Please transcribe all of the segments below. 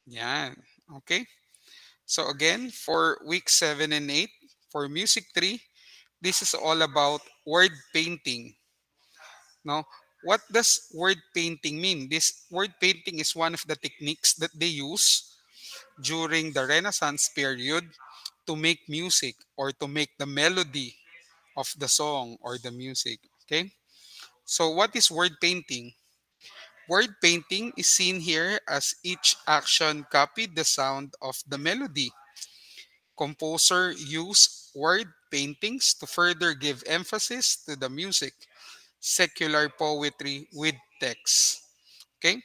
Yan. Okay. So again, for week 7 and 8, for music 3, this is all about word painting. Now, what does word painting mean? This word painting is one of the techniques that they use during the Renaissance period to make music or to make the melody of the song or the music. Okay? So, what is word painting? Word painting is seen here as each action copied the sound of the melody. Composer use word paintings to further give emphasis to the music, secular poetry with text. Okay?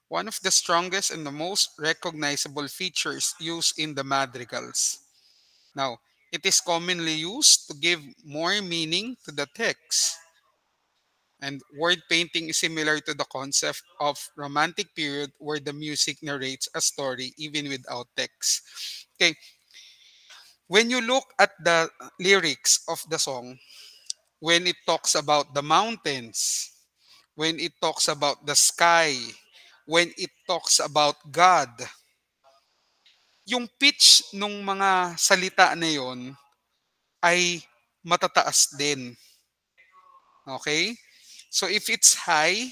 One of the strongest and the most recognizable features used in the madrigals. Now, it is commonly used to give more meaning to the text. And word painting is similar to the concept of romantic period where the music narrates a story even without text. Okay, when you look at the lyrics of the song, when it talks about the mountains, when it talks about the sky, when it talks about God, yung pitch ng mga salita na yon ay matataas din. Okay? So if it's high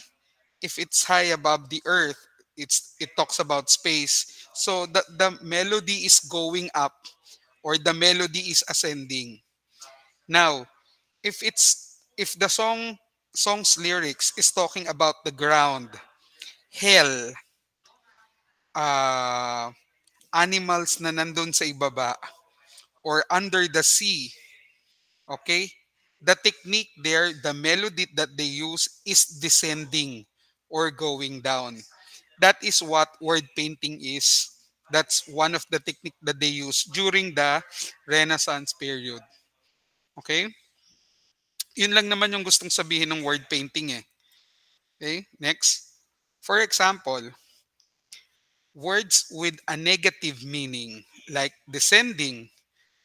above the earth, it talks about space. So the melody is going up or the melody is ascending. Now, if the song's lyrics is talking about the ground, hell, uh, animals na nandun sa ibaba, or under the sea, okay? The technique there, the melody that they use is descending or going down. That is what word painting is. That's one of the technique that they use during the Renaissance period. Okay? Yun lang naman yung gustong sabihin ng word painting eh. Okay? Next. For example, words with a negative meaning like descending,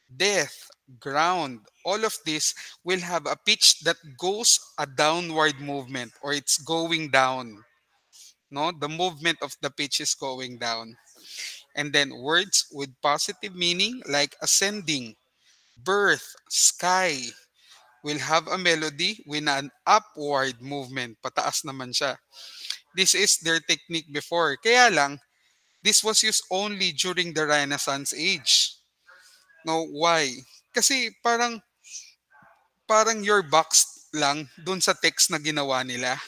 death, ground, all of this will have a pitch that goes a downward movement or it's going down. No, the movement of the pitch is going down. And then words with positive meaning like ascending, birth, sky will have a melody with an upward movement. Pataas naman siya. This is their technique before. Kaya lang, this was used only during the Renaissance age. No, why? Kasi parang your box lang dun sa text na ginawa nila.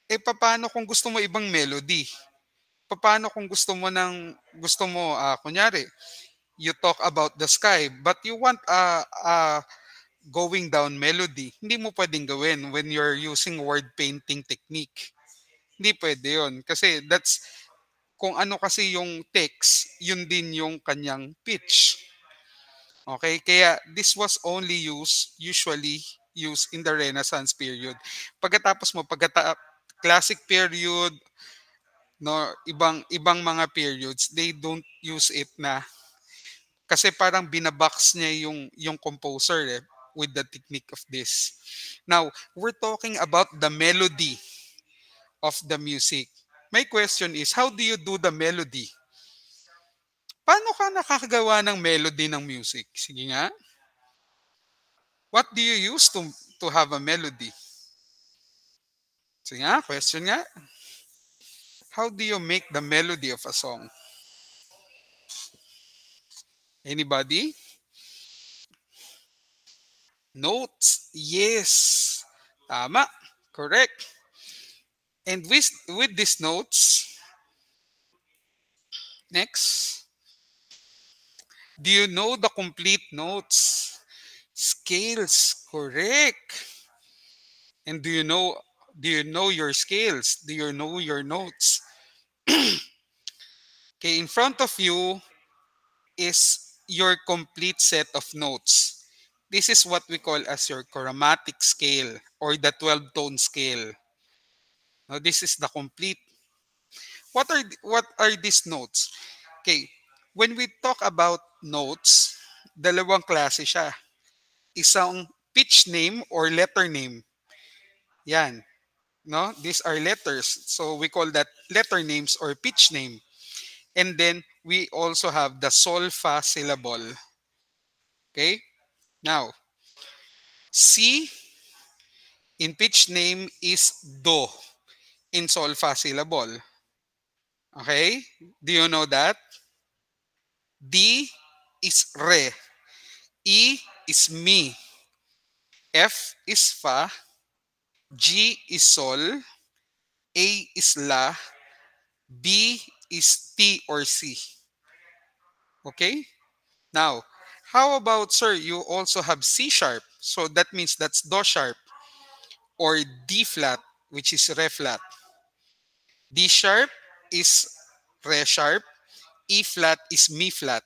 Eh paano kung gusto mo ibang melody? Paano kung kunyari, you talk about the sky but you want a going down melody. Hindi mo pwedeng gawin when you're using word painting technique. Hindi pwede 'yon kasi that's kung ano kasi yung text, yun din yung kanyang pitch. Okay? Kaya this was only usually used in the Renaissance period. Pagkatapos mo, classic period, no, ibang mga periods, they don't use it na kasi parang binabox niya yung composer with the technique of this. Now, we're talking about the melody of the music. My question is, how do you do the melody? Paano ka nakakagawa ng melody ng music? Sige nga. What do you use to have a melody? Sige nga, question nga. How do you make the melody of a song? Anybody? Notes. Yes. Tama. Correct. And with these notes, next, do you know the complete notes? Scales. Correct. And do you know your scales? Do you know your notes? Okay, in front of you is your complete set of notes. This is what we call as your chromatic scale or the 12-tone scale. Now, this is the complete. What are these notes? Okay, when we talk about notes, dalawang klase siya. Isang pitch name or letter name. Yan, no? These are letters. So we call that letter names or pitch name. And then we also have the sol fa syllable. Okay? Now, C in pitch name is do in sol fa syllable. Okay? Do you know that? D is re. E is mi. F is fa. G is sol. A is la. B is T or C. Okay? Now, how about, sir, you also have C sharp. So that means that's do sharp or D flat, which is re flat. D sharp is re sharp. E flat is mi flat.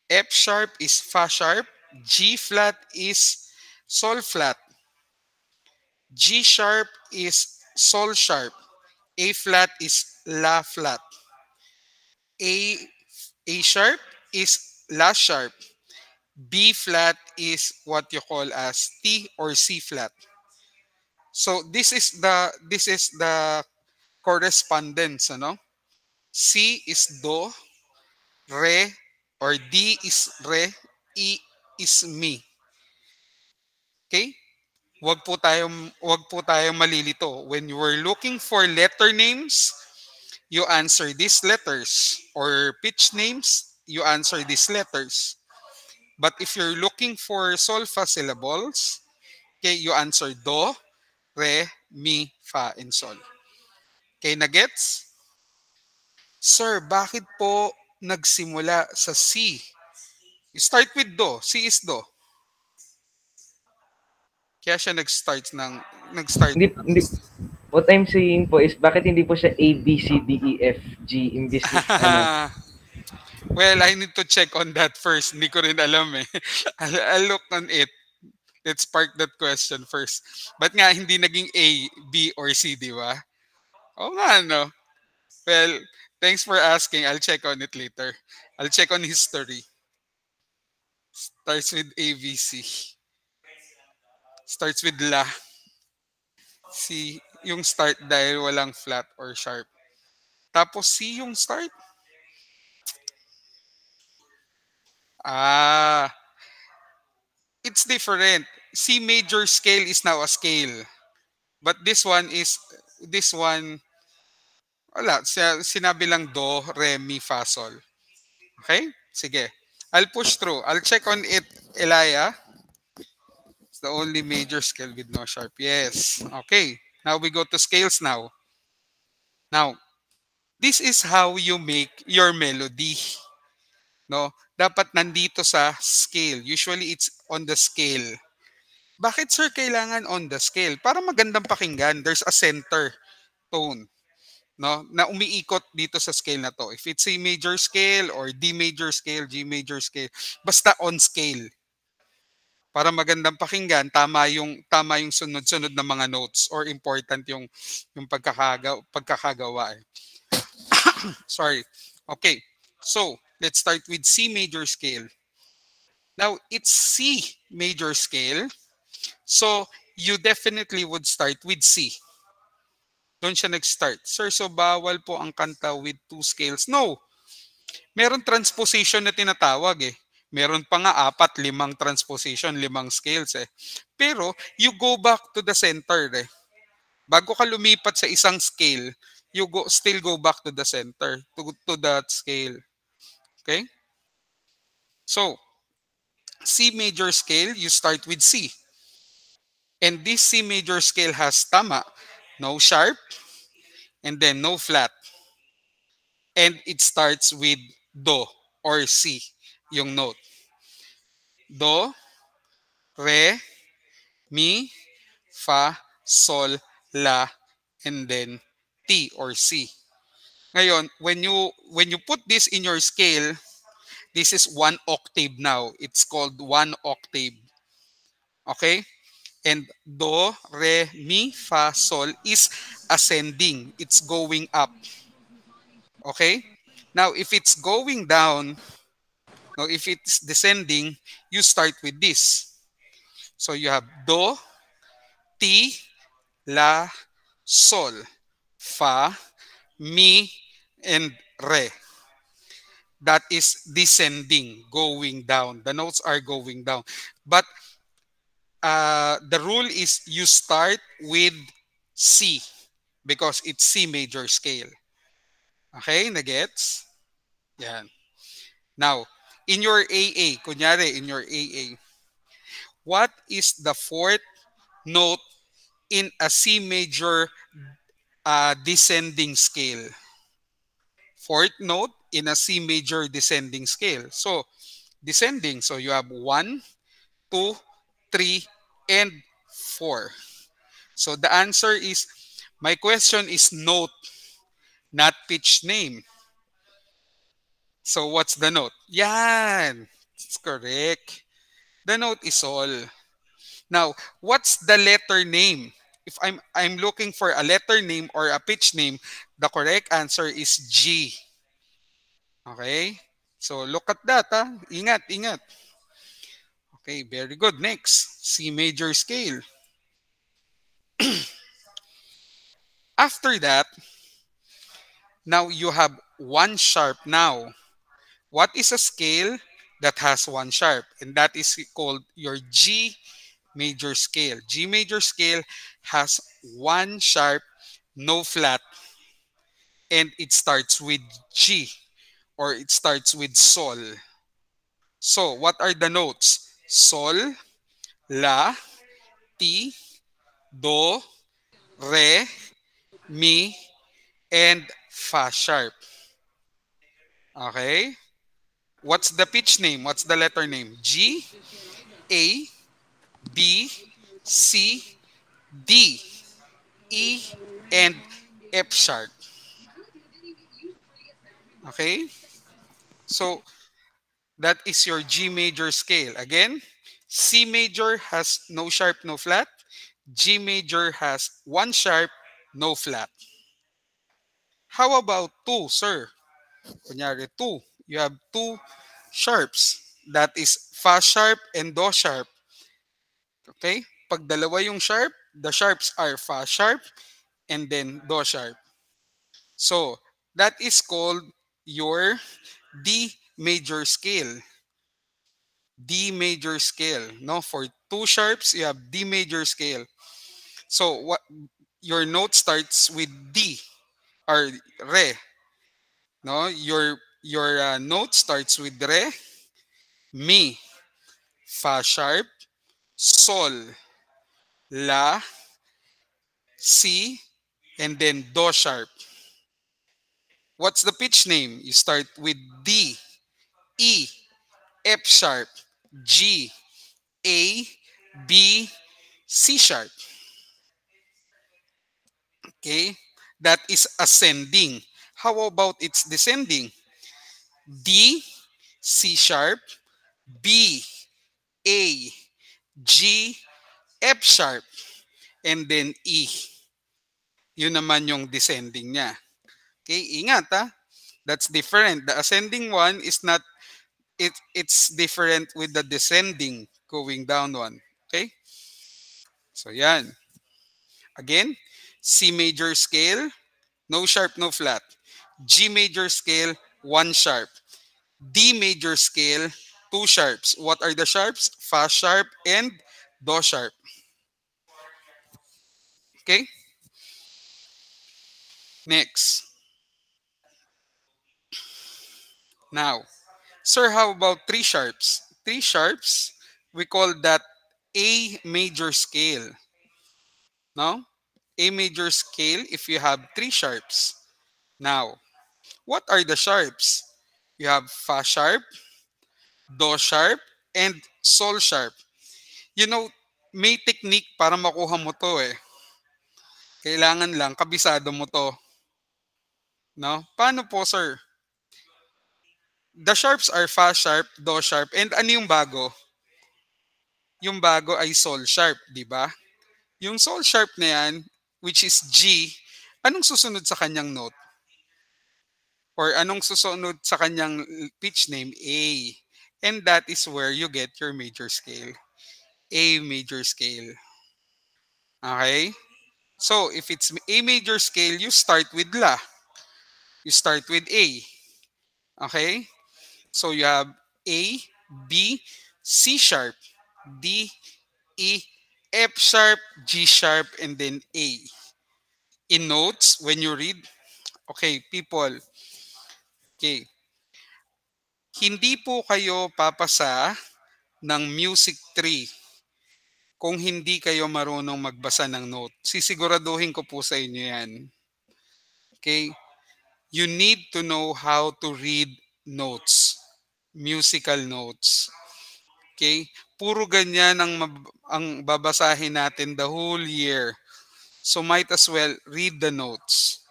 F sharp is fa sharp. G flat is sol flat. G sharp is sol sharp. A flat is la flat. A A sharp is la sharp. B flat is what you call as T or C flat. So this is the correspondence, ano? C is do, re or D is re, E is mi. Okay? Wag po tayong malilito. When you were looking for letter names, you answer these letters, or pitch names, you answer these letters. But if you're looking for solfa syllables, okay, you answer do, re, mi, fa, and sol. Okay, na gets? Sir, bakit po nagsimula sa C? You start with do. C is do. Kaya siya nag-start. Hindi, what I'm saying po is, bakit hindi po siya A, B, C, D, E, F, G, imbis, ano? Well, I need to check on that first. Hindi ko rin alam eh. I'll look on it. Let's park that question first. But nga, hindi naging A, B, or C, di ba? Oo nga, no? Well, thanks for asking. I'll check on it later. I'll check on history. Starts with A, B, C. Starts with la. C, yung start dahil walang flat or sharp. Tapos C yung start. Ah, it's different. C major scale is now a scale. But this one, wala. Sinabi lang do, re, mi, fa, sol. Okay? Sige. I'll push through. I'll check on it, Elia. It's the only major scale with no sharp. Yes. Okay. Now we go to scales now. Now, this is how you make your melody. No? Dapat nandito sa scale. Usually it's on the scale. Bakit sir kailangan on the scale? Para magandang pakinggan, there's a center tone, no, na umiikot dito sa scale na to. If it's a major scale or D major scale, G major scale, basta on scale. Para magandang pakinggan, tama yung sunod-sunod na mga notes, or important yung pagkakagawa. Sorry. Okay. So, let's start with C major scale. Now, it's C major scale. So, you definitely would start with C. Doon siya nag-start. Sir, so bawal po ang kanta with two scales? No. Meron transposition na tinatawag eh. Meron pa nga 4, 5 transposition, 5 scales eh. Pero, you go back to the center eh. Bago ka lumipat sa isang scale, still go back to the center, to that scale. Okay? So, C major scale, you start with C. And this C major scale has tama, no sharp, and then no flat. And it starts with do or C, yung note. Do, re, mi, fa, sol, la, and then T or C. Ngayon, when you put this in your scale, this is 1 octave now. It's called 1 octave. Okay? And do, re, mi, fa, sol is ascending. It's going up. Okay? Now, if it's going down, no, if it's descending, you start with this. So you have do, ti, la, sol, fa, mi, and re. That is descending, going down. The notes are going down. But the rule is you start with C because it's C major scale. Okay, nagets? Yan. Now, in your AA, kunyari in your AA, what is the fourth note in a C major descending scale? Fourth note in a C major descending scale. So, descending, so you have 1, 2, 3, and 4. So the answer is, my question is note, not pitch name. So what's the note? Yan. It's correct. The note is all. Now, what's the letter name? If I'm looking for a letter name or a pitch name, the correct answer is G. Okay? So look at that, ha? Ingat, ingat. Okay, very good. Next, C major scale. After that, now you have one sharp now. What is a scale that has one sharp? And that is called your G major scale. G major scale has one sharp, no flat, and it starts with G or it starts with Sol. So, what are the notes? Sol, La, Ti, Do, Re, Mi, and Fa sharp. Okay? What's the pitch name? What's the letter name? G, A, B, C, D, E, and F sharp. Okay? So that is your G major scale. Again, C major has no sharp, no flat. G major has one sharp, no flat. How about two, sir? Kunyari, two. You have two sharps. That is Fa sharp and Do sharp. Okay? Pag dalawa yung sharp, the sharps are Fa sharp and then Do sharp. So, that is called your D major scale. D major scale. No, for two sharps, you have D major scale. So, what your note starts with D or Re. No, your note starts with Re, Mi, Fa sharp, Sol, La, Si, and then Do sharp. What's the pitch name? You start with D, E, F sharp, G, A, B, C sharp. Okay? That is ascending. How about its descending? D, C sharp, B, A, G, F sharp, and then E. Yun naman yung descending niya. Okay? Ingat ha. That's different. The ascending one is not, it's different with the descending going down one. Okay? So yan. Again, C major scale, no sharp, no flat. G major scale, one sharp. D major scale, two sharps. What are the sharps? Fa sharp and Do sharp. Okay? Next. Now, sir, how about three sharps? Three sharps, we call that A major scale. No? A major scale if you have three sharps. Now, what are the sharps? You have Fa sharp, Do sharp, and Sol sharp. You know, may technique para makuha mo to eh. Kailangan lang, kabisado mo to. No? Paano po, sir? The sharps are Fa sharp, Do sharp, and ano yung bago? Yung bago ay Sol sharp, di ba? Yung Sol sharp na yan, which is G, anong susunod sa kanyang note? Or anong susunod sa kanyang pitch name? A. And that is where you get your major scale. A major scale. Okay? So, if it's A major scale, you start with La. you start with A. Okay? So you have A, B, C sharp, D, E, F sharp, G sharp, and then A. In notes, when you read, okay, people, okay, hindi po kayo papasa ng Music 3 kung hindi kayo marunong magbasa ng note. Sisiguraduhin ko po sa inyo yan. Okay? You need to know how to read notes, musical notes. Okay? Puro ganyan ang babasahin natin the whole year. So might as well read the notes.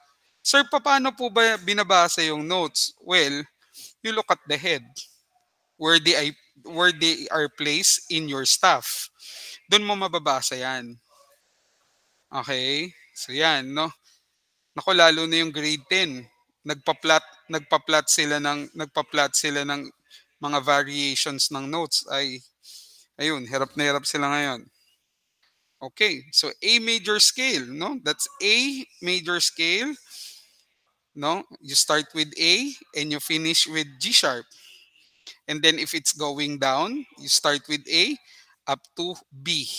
Sir, paano po ba binabasa yung notes? Well, you look at the head where they are placed in your staff. Doon mo mababasa yan. Okay? So yan, no? Nako, lalo na yung grade 10. Nagpa-plot sila ng mga variations ng notes. Ay, ayun, hirap na hirap sila ngayon. Okay, so A major scale, no? That's A major scale, no? You start with A and you finish with G sharp. And then if it's going down, you start with A up to B.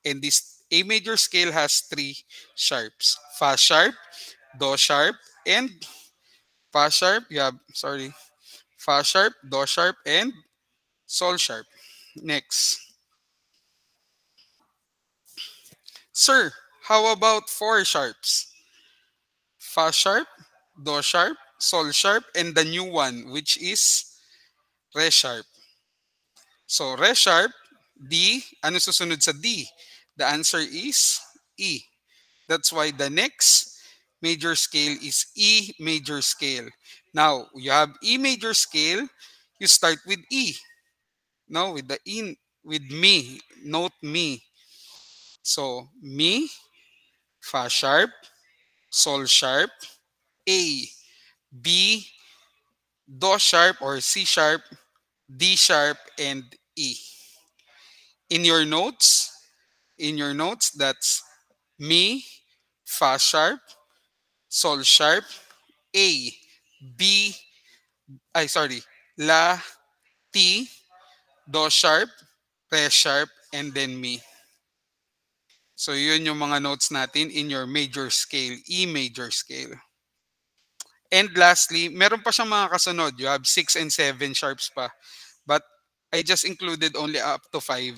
And this A major scale has three sharps: Fa sharp, Do sharp, and Fa sharp. You have, sorry, Fa sharp, Do sharp, and Sol sharp. Next. Sir, how about four sharps? Fa sharp, Do sharp, Sol sharp, and the new one, which is Re sharp. So, Re sharp, D, ano susunod sa D? The answer is E. That's why the next major scale is E major scale. Now, you have E major scale, you start with E. No, with the E, with me, note me. So, me, Fa sharp, Sol sharp, A, B, Do sharp or C sharp, D sharp, and E. In your notes, that's me, Fa sharp, Sol sharp, A, B, ay sorry, La, T, Do sharp, Re sharp, and then Mi. So yun yung mga notes natin in your major scale, E major scale. And lastly, meron pa siyang mga kasunod. You have 6 and 7 sharps pa. But I just included only up to 5.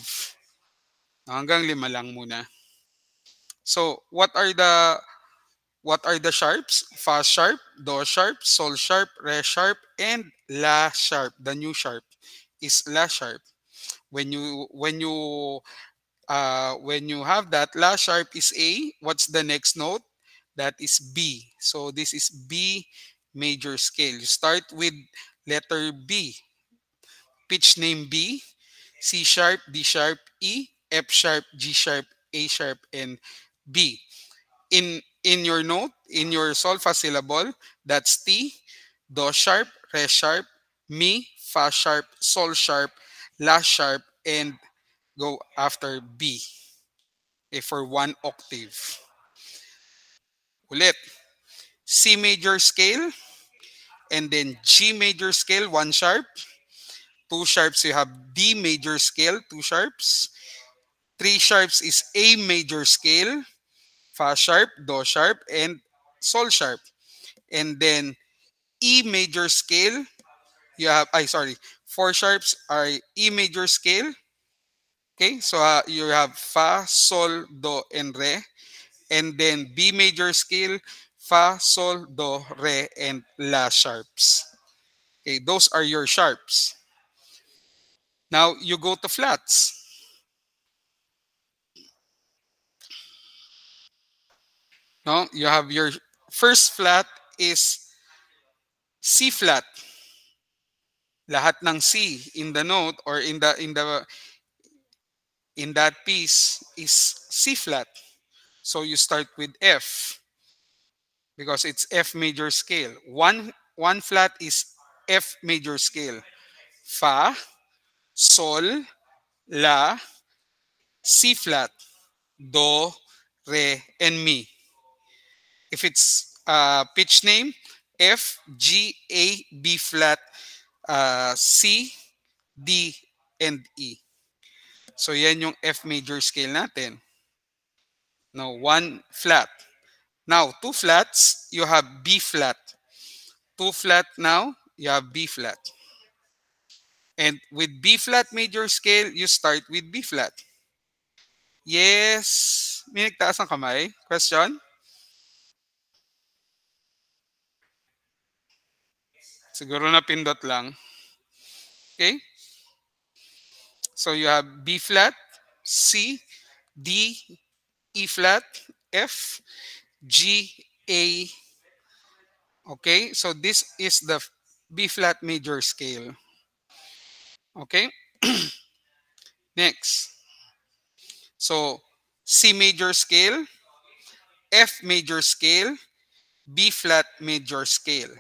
Hanggang 5 lang muna. So what are the sharps? Fa sharp, Do sharp, Sol sharp, Re sharp, and La sharp. The new sharp is La sharp. When you have that, La sharp is A. What's the next note? That is B. So this is B major scale. You start with letter B. Pitch name B, C sharp, D sharp, E, F sharp, G sharp, A sharp, and B. In your note, in your solfa syllable, that's T, Do sharp, Re sharp, Mi, Fa sharp, Sol sharp, La sharp, and go after B. For one octave. Ulit. C major scale, and then G major scale, one sharp. Two sharps, you have D major scale, two sharps. Three sharps is A major scale, Fa sharp, Do sharp, and Sol sharp. And then E major scale, you have, four sharps are E major scale. Okay, so you have Fa, Sol, Do, and Re. And then B major scale, Fa, Sol, Do, Re, and La sharps. Okay, those are your sharps. Now you go to flats. No, you have your first flat is C flat. Lahat ng C in the note or in that piece is C flat. So you start with F because it's F major scale. One flat is F major scale. Fa, Sol, La, C flat, Do, Re, and Mi. If it's pitch name, F, G, A, B flat, C, D, and E. So yan yung F major scale natin. Now, one flat. Now, two flats, you have B flat. Two flat now, you have B flat. And with B flat major scale, you start with B flat. Yes. May nagtaas ng kamay? Question? Siguro na pindot lang. Okay? So you have B flat, C, D, E flat, F, G, A. Okay? So this is the B flat major scale. Okay? Next. So C major scale, F major scale, B flat major scale.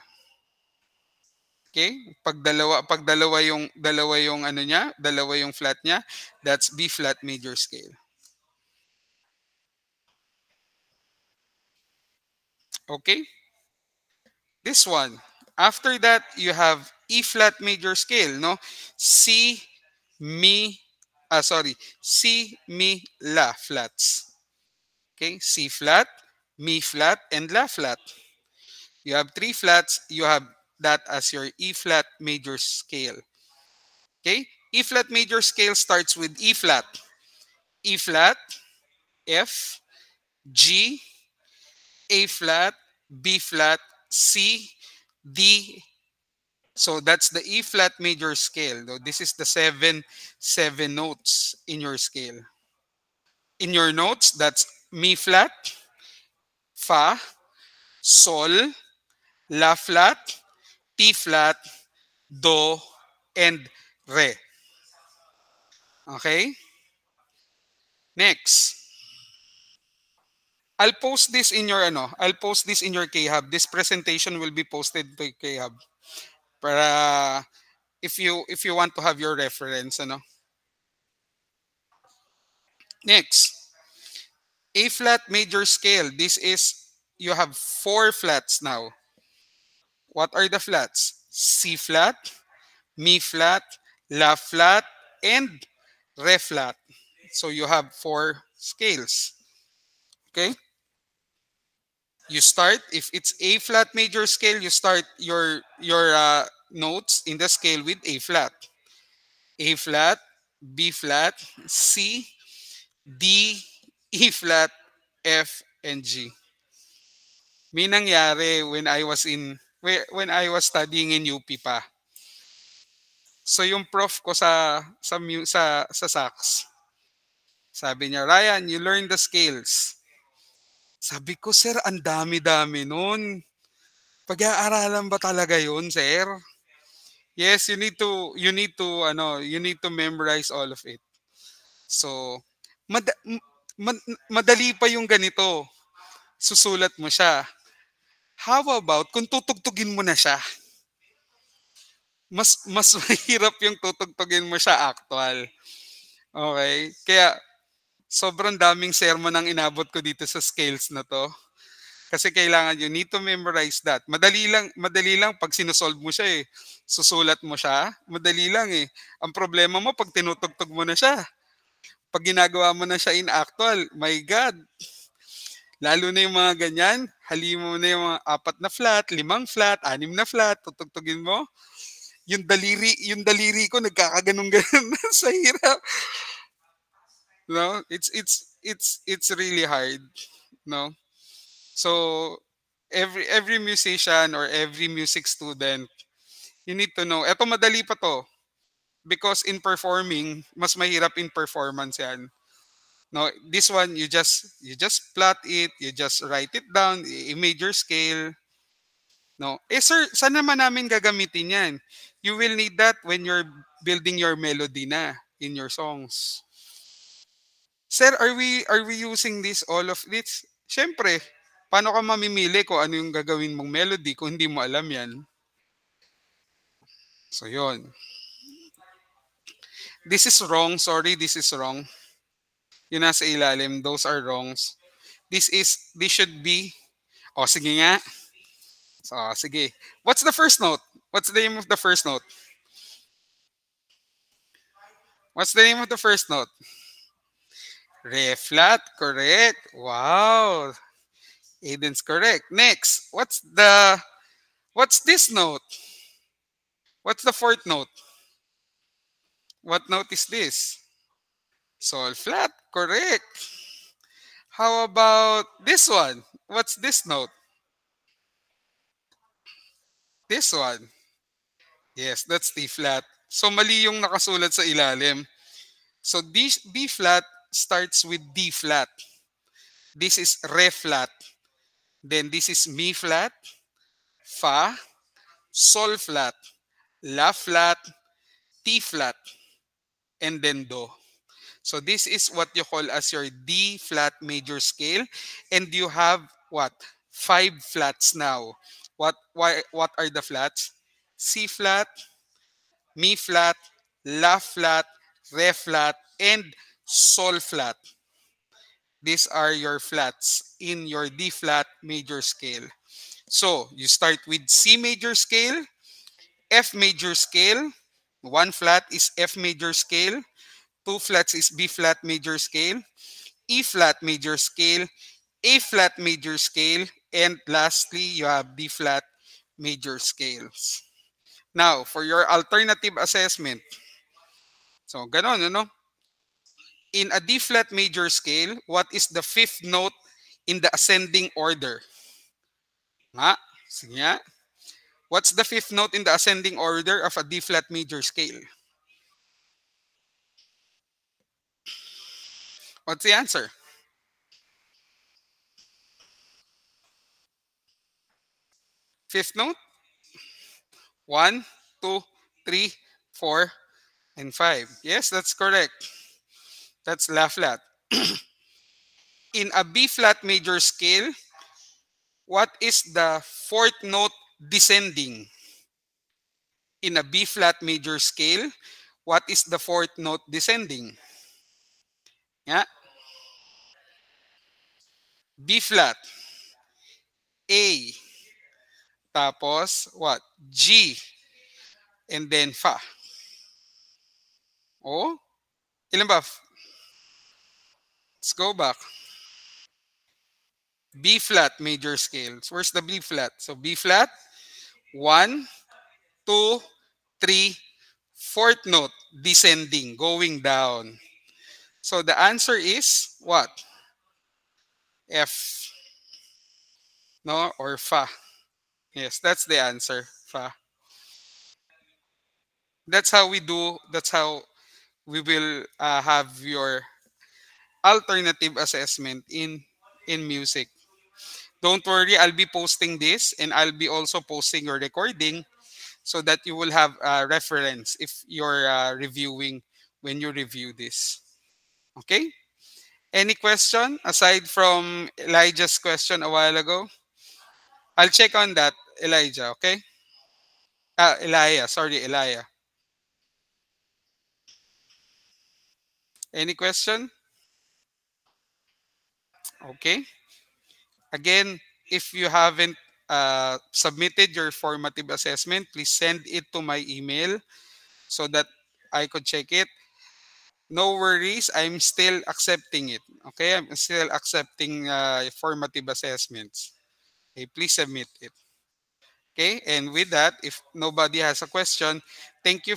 Okay? Pag dalawa yung ano niya, dalawa yung flat niya, that's B flat major scale. Okay? This one. After that, you have E flat major scale, no? C, Mi, C, Mi, La flats. Okay? C flat, Mi flat, and La flat. You have three flats, you have that as your E flat major scale. Okay? E flat major scale starts with E flat. E flat, F, G, A flat, B flat, C, D. So that's the E flat major scale. Though this is the seven notes in your scale. In your notes, that's Mi flat, Fa, Sol, La flat, Ti flat, Do, and Re. Okay? Next. I'll post this in your K-Hub. This presentation will be posted to K-Hub. Para if you want to have your reference, ano. Next, A flat major scale. This is you have four flats now. What are the flats? C flat, Mi flat, La flat, and Re flat. So you have four scales. Okay? You start if it's A flat major scale, you start your notes in the scale with A flat. A flat, B flat, C, D, E flat, F, and G. May nangyari when I was studying in UP pa. So yung prof ko sa sax, sabi niya, Ryan, you learn the scales. Sabi ko, sir, ang dami-dami nun. Pag-aaralan ba talaga yun, sir? Yes, you need to memorize all of it. So, madali pa yung ganito. Susulat mo siya. How about kung tutugtugin mo na siya? Mas mahirap yung tutugtugin mo siya actual. Okay? Kaya sobrang daming sermon ang inabot ko dito sa scales na to. Kasi kailangan you need to memorize that. Madali lang pag sinusolve mo siya eh. Susulat mo siya, madali lang eh. Ang problema mo pag tinutugtog mo na siya. Pag ginagawa mo na siya in actual, my God. Lalo na yung mga ganyan, halimo mo na yung mga apat na flat, limang flat, anim na flat, tutugtugin mo. Yung daliri ko nagkakaganong-ganon sa hirap. No, it's really hard, no? So every musician or every music student, you need to know. Eto madali pa to because in performing, mas mahirap in performance 'yan. No, this one you just plot it, you just write it down, major scale. No. Eh sir, saan naman namin gagamitin 'yan? You will need that when you're building your melody na in your songs. Sir, are we using this all of this? Siyempre, paano ka mamimili kung ano yung gagawin mong melody kung hindi mo alam 'yan? So 'yon. This is wrong. Sorry, this is wrong. Yung nasa ilalim, those are wrongs. This should be, o sige nga, Sige. What's the first note? What's the name of the first note? What's the name of the first note? Re flat, correct. Wow. Aiden's correct. Next, what's this note? What's the fourth note? What note is this? Sol flat, correct. How about this one? What's this note? This one. Yes, that's D flat. So mali yung nakasulat sa ilalim. So B flat starts with D flat. This is re flat. Then this is mi flat, fa, sol flat, la flat, T flat, and then do. So this is what you call as your D flat major scale, and you have what? Five flats now. What are the flats? C flat, mi flat, la flat, re flat, and sol flat. These are your flats in your D flat major scale. So you start with C major scale, F major scale. One flat is F major scale. Two flats is B flat major scale, E flat major scale, A flat major scale, and lastly, you have B flat major scales. Now, for your alternative assessment, so ganon, ano? In a D flat major scale, what is the fifth note in the ascending order? Nga, sige nga. What's the fifth note in the ascending order of a D flat major scale? What's the answer? Fifth note? One, two, three, four, and five. Yes, that's correct. That's La flat. In a B flat major scale, what is the fourth note descending? In a B flat major scale, what is the fourth note descending? Yeah, B flat, A, tapos what? G, and then Fa. Oh, ilan ba? Let's go back. B flat major scales. Where's the B flat? So B flat, one, two, three, fourth note descending, going down. So the answer is what? F, no, or Fa. Yes, that's the answer. Fa. That's how we do. That's how we will have your alternative assessment in music. Don't worry, I'll be posting this, and I'll be also posting your recording so that you will have a reference if you're reviewing when you review this. Okay? Any question aside from Elijah's question a while ago? I'll check on that, Elijah. Okay? Elijah. Sorry, Elijah. Any question? Okay. Again, if you haven't submitted your formative assessment, please send it to my email so that I could check it. No worries, I'm still accepting it. Okay, I'm still accepting formative assessments. Okay, please submit it. Okay, and with that, if nobody has a question, thank you.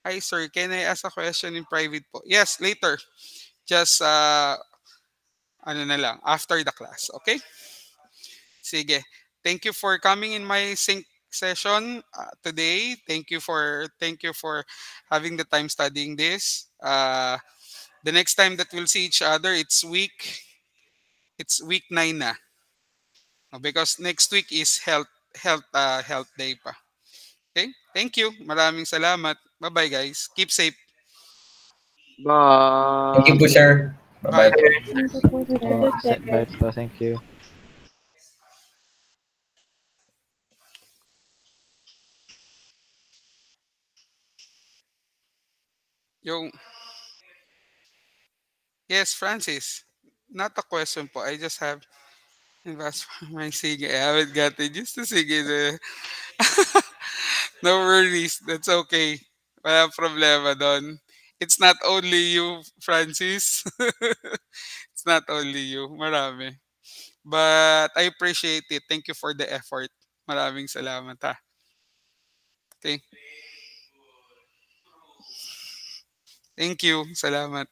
Hi, sir. Can I ask a question in private po? Yes, later. Just, ano na lang, after the class. Okay? Sige. Thank you for coming in my sync session today. Thank you for having the time studying this. The next time that we'll see each other, it's week 9 na. Because next week is health day pa. Okay? Thank you. Maraming salamat. Bye-bye guys. Keep safe. Thank you po, Bye. sir. Bye. Bye-bye po. Thank you po, Oh, Sir. bye po. Thank you. Yung Yes, Francis. Not a question po. I just have That's my sige. I haven't gotten used to sige. No worries. That's okay. Wala problema doon. It's not only you, Francis. It's not only you. Marami. But I appreciate it. Thank you for the effort. Maraming salamat ha. Okay. Thank you. Salamat.